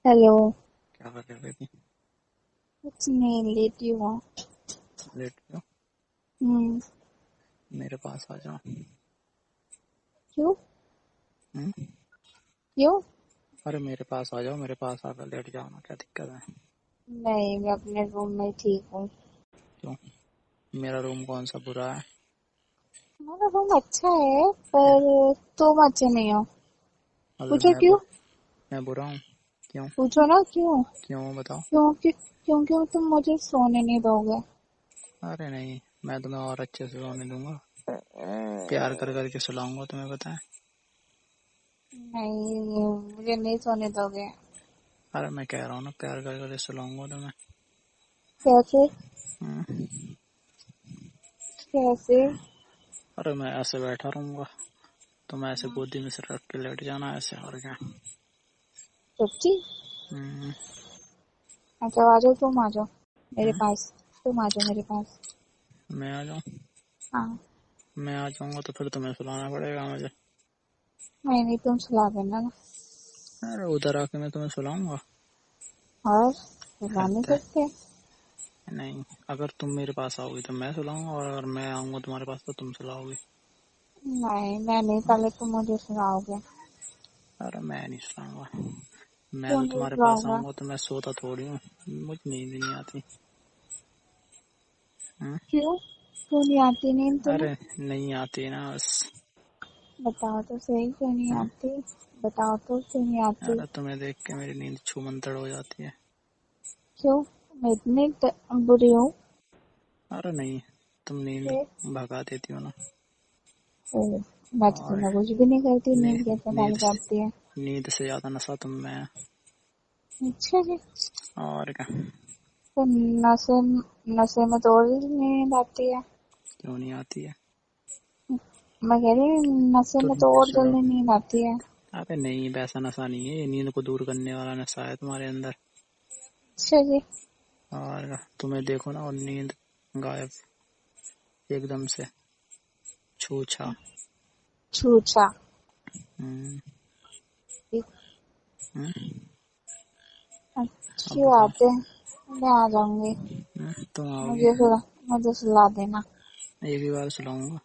Hello. क्या कर रही थी? कुछ नहीं, लेटी हूँ। लेट गए हो? हम्म। मेरे पास आ जाओ। क्यों? हम्म? क्यों? अरे मेरे पास आ जाओ, मेरे पास आकर लेट जाओ ना, क्या दिक्कत है? नहीं, मैं अपने रूम में ठीक हूँ। क्यों? मेरा रूम कौन सा बुरा है? मेरा रूम अच्छा है, पर तुम अच्छे नहीं हो। मतलब पूछो क्यों। मैं बुरा हूँ? क्यों? पूछो ना क्यों। क्यों बताओ? क्योंकि तुम मुझे सोने नहीं दोगे। अरे नहीं, मैं तुम्हें और अच्छे से सोने दूंगा। प्यार कर करके सुलाऊंगा तुम्हें, पता है? नहीं, मुझे नहीं सोने दोगे। अरे मैं कह रहा हूँ ना, प्यार कर करके सुलाऊंगा तुम्हें। कैसे? हम्म? कैसे? अरे मैं ऐसे बैठा रहूंगा, तुम ऐसे गोदी में सिर रख के लेट जाना ऐसे, और क्या। सच्ची? हम्म? अच्छा, आ जाओ, तुम आ जाओ मेरे हम्म? पास। तुम आ जाओ मेरे पास। मैं आ जाऊँ? हाँ। मैं आ जाऊंगा तो फिर तुम्हें सुलाना पड़ेगा मुझे। नहीं, तुम सुला देना ना। अरे उधर आके मैं तुम्हें सुलाऊंगा। और सुला नहीं हद है। सकते? नहीं, अगर तुम मेरे पास आओगी तो मैं सुलाऊंगा, और अगर मैं आऊंगा तुम्हारे पास तो तुम सुलाओगी। नहीं, मैं नहीं, पहले तुम मुझे सुनाओगे। अरे मैं नहीं सुलाऊंगा। मैं क्यों तो नहीं तुम्हारे पास सुनाऊंगा? आऊंगा तो मैं सोता थोड़ी हूँ। मुझे नींद नहीं आती। हम्म? क्यों? क्यों नहीं आती नींद तुम्हें? अरे नहीं आती ना बस। बताओ तो सही, क्यों नहीं हम्म? आती? बताओ तो, क्यों नहीं आती? अरे तुम्हें देख के मेरी नींद छूमंतड़ हो जाती है। क्यों? मैं इतनी बुरी हूँ? अरे नहीं, तुम नींद फिर? भगा देती हो ना। ओ, मैं तो और तुम्हें कुछ भी नहीं करती, नी, नींद कैसे नींद भाग से जाती है? नींद से ज्यादा नशा तुम में है। अच्छा जी। और क्या। तो नशे नशे में तो और नींद आती है। क्यों नहीं आती है? मैं कह रही हूँ, नशे तो में तो और सुनो, जल्दी नींद आती है। अबे नहीं, वैसा नशा नहीं है, ये नींद को दूर करने वाला नशा है तुम्हारे अंदर। अच्छा जी। और तुम्हें देखो ना, और नींद गायब एकदम से, छूछा। छूछा? हम्म? ठीक। हम्म? अब अच्छी बताओ। बात है। मैं आ जाऊंगी। तुम आओगी? मुझे सुला देना। एक ही बार सुलाऊंगा।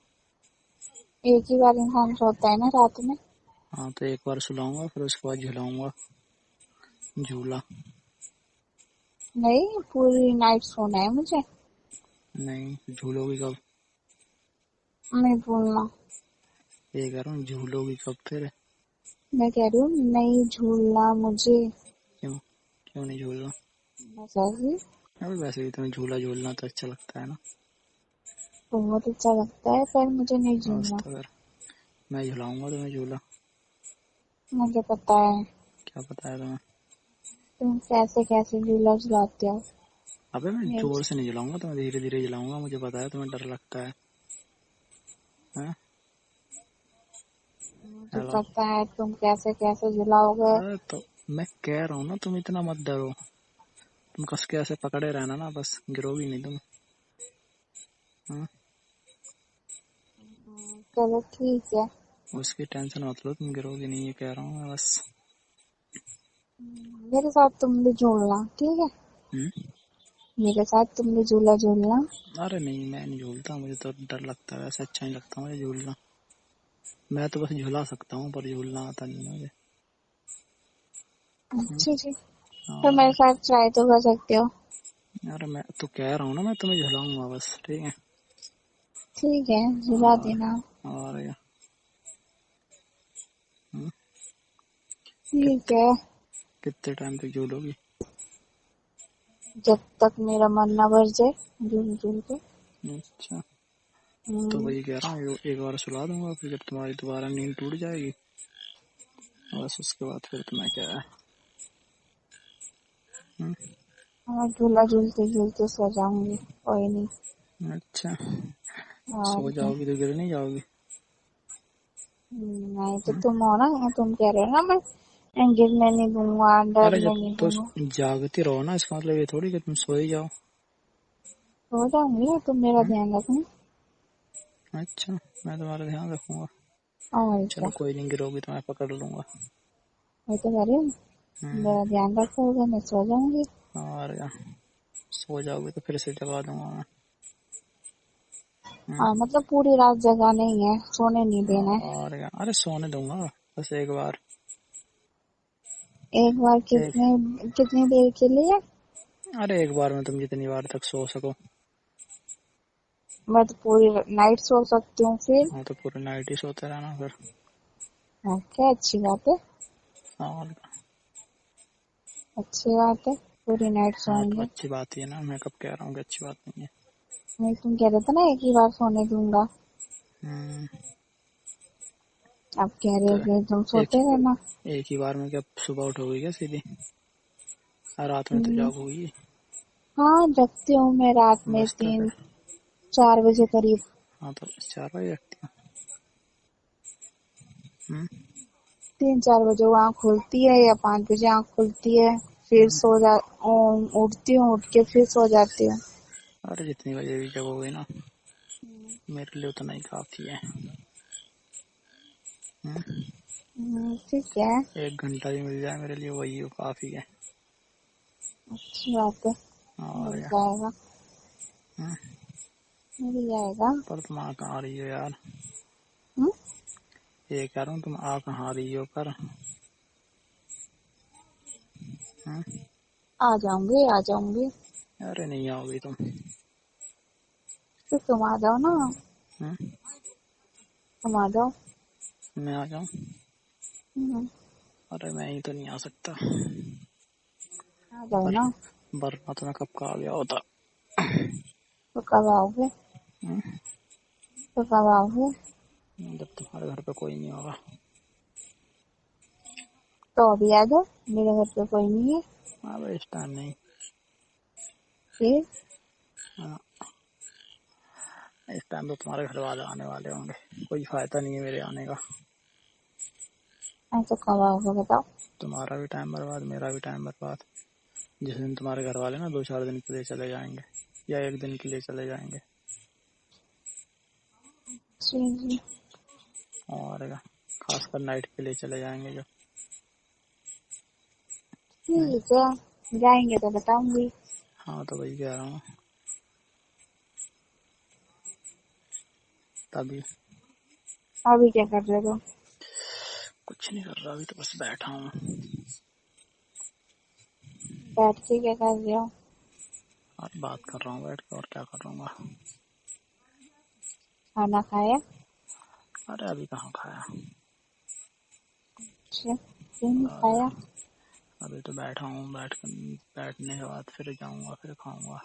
एक ही बार इंसान सोता है ना रात में। हाँ तो एक बार सुलाऊंगा, फिर उसके बाद झुलाऊंगा झूला। नहीं, पूरी नाइट सोना है मुझे। नहीं, झूलोगी कब? नहीं भूलना। ये कह रहा हूँ, झूलोगी कब फिर? मैं कह रही हूँ, नहीं झूलना मुझे। क्यों? क्यों नहीं झूलना? बस ऐसे। अबे वैसे भी तुम्हें झूला झूलना तो अच्छा लगता है ना। बहुत अच्छा लगता है, पर मुझे नहीं बस झूलना। तो फिर मैं झुलाऊंगा तुम्हें झूला। मुझे पता है क्या पता है तुम्हें? तुम कैसे कैसे झूला झुलाते हो। अबे मैं जोर मुझे से नहीं झुलाऊंगा, तुम्हें धीरे धीरे झुलाऊंगा, मुझे पता है तुम्हें डर लगता है। हैं? मुझे हेलो। पता है तुम कैसे कैसे झुलाओगे। अरे तो मैं कह रहा हूँ ना, तुम इतना मत डरो। तुम कस के ऐसे पकड़े रहना ना, बस गिरोगी नहीं तुम। हाँ? चलो ठीक है। उसकी टेंशन मत लो, तुम गिरोगी नहीं, ये कह रहा हूँ मैं बस। मेरे साथ तुम भी झूलना, ठीक है? हम्म? मेरे साथ तुम भी झूला झूलना। अरे नहीं, मैं नहीं झूलता, मुझे तो डर लगता है, वैसे अच्छा नहीं लगता मुझे झूलना। मैं तो बस झूला सकता हूँ, पर झूलना आता नहीं है मुझे। हम्म? अच्छा जी। तो और मेरे साथ ट्राई तो कर सकते हो। अरे मैं तो कह रहा हूँ ना, मैं तुम्हें झुलाऊंगा बस, ठीक है। ठीक है, झुला और देना। क्या। हम्म? ठीक कित, है। कितने टाइम तक झूलोगी? जब तक मेरा मन न भर जाए, झूल झूल के। अच्छा, तो हम्म। वही कह रहा हूँ, एक बार सुला दूंगा, फिर जब तुम्हारी दोबारा नींद टूट जाएगी, बस उसके बाद फिर तुम्हें क्या है। हम्म? हाँ, झूला झूलते झूलते सो जाऊंगी, कोई नहीं। अच्छा, और सो क्या। जाओगी तो गिर नहीं जाओगी? नहीं तो हम्म? तुम हो ना, तुम कह रहे हो ना मैं गिरने नहीं दूंगा, अरे जब डरने नहीं तो दूंगा। जागती रहो ना, इसका मतलब ये थोड़ी कि तुम सो ही जाओ। सो जाऊंगी, तुम मेरा हम्म? ध्यान रखना। अच्छा, मैं तुम्हारा ध्यान रखूंगा। और क्या। चलो कोई नहीं, गिरोगी तो मैं पकड़ लूंगा। मैं तो कह रही हूँ। मेरा ध्यान रखोगे, मैं सो जाऊंगी। और क्या, सो जाओगे तो फिर से जगा दूंगा मैं। हाँ मतलब पूरी रात जगा नहीं है, सोने नहीं देना है। और क्या, अरे सोने दूंगा, बस एक बार। एक बार एक कितनी देर के लिए? अरे एक बार में तुम जितनी बार तक सो सको। मैं तो पूरी नाइट सो सकती हूँ फिर। हाँ तो पूरी नाइट ही सोते रहना फिर। हाँ, क्या अच्छी बात है। और अच्छी बात है, पूरी नाइट हाँ तो सोएंगे। अच्छी बात ही है ना, मैं कब कह रहा हूँ कि अच्छी बात नहीं है। नहीं, तुम कह रहे थे ना एक ही बार सोने दूंगा। हम्म, अब कह रहे तो हो कि तुम एक सोते रहना। एक ही बार में क्या सुबह उठोगी क्या सीधी? रात में तो हम्म, जागोगी। हाँ जगती हूँ मैं रात में बस तो फिर, 3-4 बजे करीब। हाँ तो 4 बजे रखती हूँ। 3-4 बजे वो आँख खुलती है या 5 बजे आँख खुलती है। फिर हम्म, उठती हूँ, उठ के फिर सो जाती हूँ। अरे जितनी बजे भी जगोगे ना, मेरे लिए उतना ही काफी है। हम्म, ठीक है। 1 घंटा भी मिल जाए मेरे लिए वही काफी है। अच्छी बात है। और मिल क्या। जाएगा। हम्म, मिल जाएगा। पर तुम आ कहाँ रही हो यार? हम्म, ये कह रहा हूँ, तुम आ कहाँ रही हो पर? हम्म, आ जाऊंगी आ जाऊंगी। अरे नहीं आओगी तुम। तो तुम आ जाओ ना। हम्म, तुम आ जाओ। मैं आ जाऊँ? हम्म, अरे मैं ही तो नहीं आ सकता। आ जाओ पर ना। वरना तो मैं कब का आ गया होता। तो कब आओगे? हम्म, तो कब आओगे? जब तुम्हारे घर पे कोई नहीं होगा। तो अभी आ जाओ, मेरे घर पे कोई नहीं है। अब इस टाइम नहीं। फिर हाँ, इस टाइम तो तुम्हारे घर वाले आने वाले होंगे, कोई फायदा नहीं है मेरे आने का। तो कब आओगे बताओ? तुम्हारा भी टाइम बर्बाद, मेरा भी टाइम बर्बाद। जिस दिन तुम्हारे घर वाले ना 2-4 दिन के लिए चले जाएंगे, या 1 दिन के लिए चले जाएंगे। जी जी। और क्या, खासकर नाइट के लिए चले जाएंगे जो। ठीक है, जाएंगे तो बताऊंगी। हाँ तो वही कह रहा हूँ, तभी। अभी क्या कर रहे हो? कुछ नहीं कर रहा, अभी तो बस बैठा हूँ। बैठ के क्या कर रहे हो? और बात कर रहा हूँ बैठ के, और क्या कर रहा हूँ। खाना खाया? अरे अभी कहाँ खाया। अच्छा, क्यों नहीं और खाया? अभी तो बैठा हूँ, बैठने के बाद फिर जाऊंगा, फिर खाऊंगा।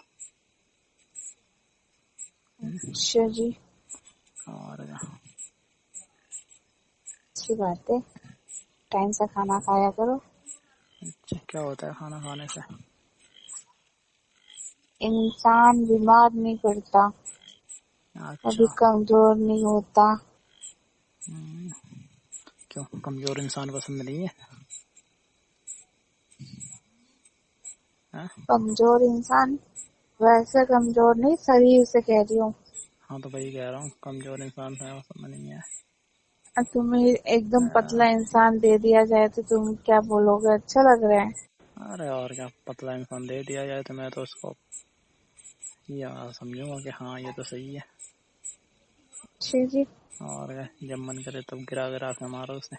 अच्छा जी। और क्या। अच्छी बात है, टाइम से खाना खाया करो। अच्छा, क्या होता है खाना खाने से? इंसान बीमार नहीं पड़ता, कभी अच्छा। कमजोर नहीं होता। हम्म, क्यों कमजोर इंसान पसंद नहीं है? हाँ? कमजोर इंसान, वैसे कमजोर नहीं, शरीर से कह रही हूँ। हाँ तो वही कह रहा हूँ, कमजोर इंसान है पसंद नहीं है। तुम्हें एकदम अ, पतला इंसान दे दिया जाए तो तुम क्या बोलोगे? अच्छा लग रहा है? अरे और क्या, पतला इंसान दे दिया जाए तो मैं तो उसको ये समझूंगा कि हाँ ये तो सही है। अच्छा जी। और क्या, जब मन करे तब गिरा गिरा के मारो उसे।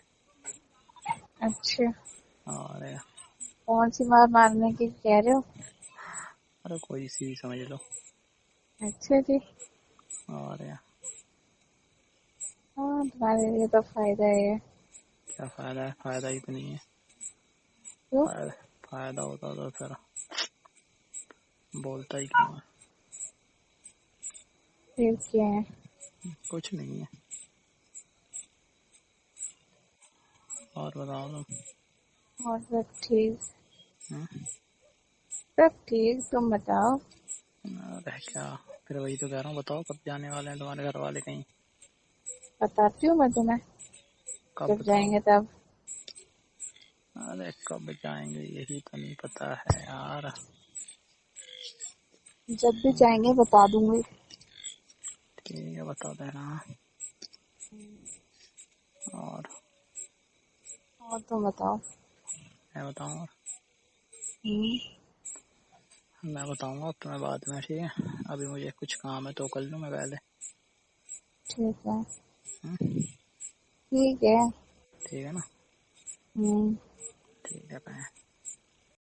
अच्छा, और क्या, कौन सी मार मारने की कह रहे हो? अरे कोई सी भी समझ लो। अच्छा जी। और क्या। हाँ, तुम्हारे लिए तो फायदा है। क्या फायदा है? फायदा ही तो नहीं है। क्यों? फायदा फायदा होता तो फिर बोलता ही क्यों है। फिर क्या है? कुछ नहीं है। और बताओ तुम। और सब ठीक? हम्म, सब ठीक, तुम बताओ। अरे क्या, फिर वही तो कह रहा हूँ, बताओ कब जाने वाले हैं तुम्हारे घर वाले कहीं? बताती हूँ मैं तुम्हें, कब जब बताओ? जाएंगे तब। अरे कब जाएंगे यही तो नहीं पता है यार। जब भी जाएंगे बता दूंगी। ठीक है, बता देना। और और तुम बताओ। मैं बताऊंगा। हम्म, मैं बताऊंगा तुम्हें बाद में, ठीक है? अभी मुझे कुछ काम है तो कर लूँ मैं पहले। ठीक है। हम्म, ठीक है। ठीक है ना? हम्म। ठीक है।